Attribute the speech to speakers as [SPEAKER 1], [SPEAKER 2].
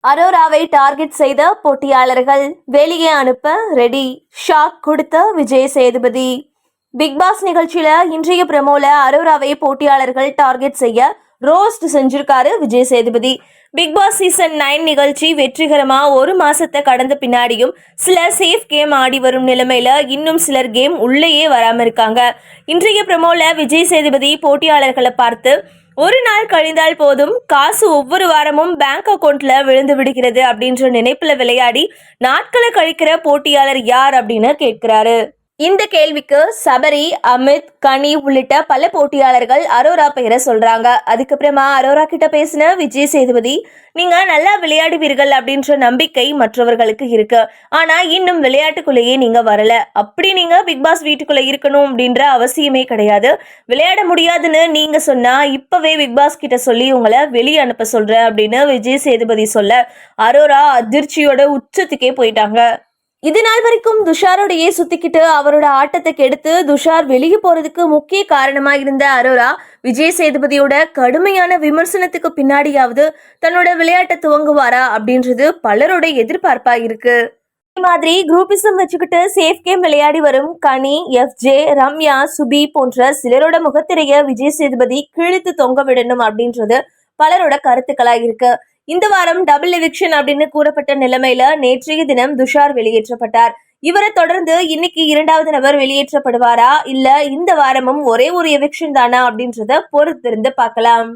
[SPEAKER 1] அரோராவை target செய்த போட்டியாளர்கள் வெளியே அனுப்ப ரெடி, ஷாக் கொடுத்த விஜய் சேதுபதி. பிக்பாஸ் நிகழ்ச்சியில இன்றைய பிரமோல அரோராவை போட்டியாளர்கள் டார்கெட் செய்ய ரோஸ்ட் செஞ்சிருக்காரு விஜய் சேதுபதி. பிக்பாஸ் சீசன் 9 நிகழ்ச்சி வெற்றிகரமா ஒரு மாசத்தை கடந்த பின்னாடியும் சிலர் சேஃப் கேம் ஆடி வரும் நிலைமையில இன்னும் சிலர் கேம் உள்ளேயே வராம இருக்காங்க. இன்றைய பிரமோல விஜய் சேதுபதி போட்டியாளர்களை பார்த்து, ஒரு நாள் கழிந்தால் போதும், காசு ஒவ்வொரு வாரமும் பேங்க் அக்கௌண்ட்ல விழுந்து விடுகிறது அப்படின்ற நினைப்புல விளையாடி நாட்களை கழிக்கிற போட்டியாளர் யார் அப்படின்னு கேட்கிறாரு. இந்த கேள்விக்கு சபரி, அமித், கனி உள்ளிட்ட பல போட்டியாளர்கள் அரோரா பெயரை சொல்றாங்க. அதுக்கப்புறமா அரோரா கிட்ட பேசின விஜய் சேதுபதி, நீங்க நல்லா விளையாடுவீர்கள் அப்படின்ற நம்பிக்கை மற்றவர்களுக்கு இருக்கு. ஆனா இன்னும் விளையாட்டுக்குள்ளேயே நீங்க வரல. அப்படி நீங்க பிக்பாஸ் வீட்டுக்குள்ள இருக்கணும் அப்படின்ற அவசியமே கிடையாது. விளையாட முடியாதுன்னு நீங்க சொன்னா இப்பவே பிக்பாஸ் கிட்ட சொல்லி உங்களை வெளியே அனுப்ப சொல்றேன் அப்படின்னு விஜய் சேதுபதி சொல்ல அரோரா அதிர்ச்சியோட உச்சத்துக்கே போயிட்டாங்க. இது நாள் வரைக்கும் துஷாரோடையே சுத்திக்கிட்டு அவரோட ஆட்டத்தை கெடுத்து துஷார் வெளியே போறதுக்கு முக்கிய காரணமா இருந்த அரோரா விஜய் சேதுபதியோட கடுமையான விமர்சனத்துக்கு பின்னாடியாவது தன்னோட விளையாட்டை துவங்குவாரா அப்படின்றது பலரோட எதிர்பார்ப்பா இருக்கு. இதே மாதிரி குரூப்பிசம் வச்சுக்கிட்டு சேஃப் கேம் விளையாடி வரும் கனி, FJ, ரம்யா, சுபி போன்ற சிலரோட முகத்திரைய விஜய் சேதுபதி கிழித்து தொங்க விடணும் அப்படின்றது பலரோட கருத்துக்களா இருக்கு. இந்த வாரம் டபுள் எவிக்ஷன் அப்படின்னு கூறப்பட்ட நிலைமையில நேற்றைய தினம் துஷார் வெளியேற்றப்பட்டார். இவரை தொடர்ந்து இன்னைக்கு இரண்டாவது நபர் வெளியேற்றப்படுவாரா, இல்ல இந்த வாரமும் ஒரே ஒரு எவிக்ஷன் தானா அப்படின்றத பொறுத்திருந்து பார்க்கலாம்.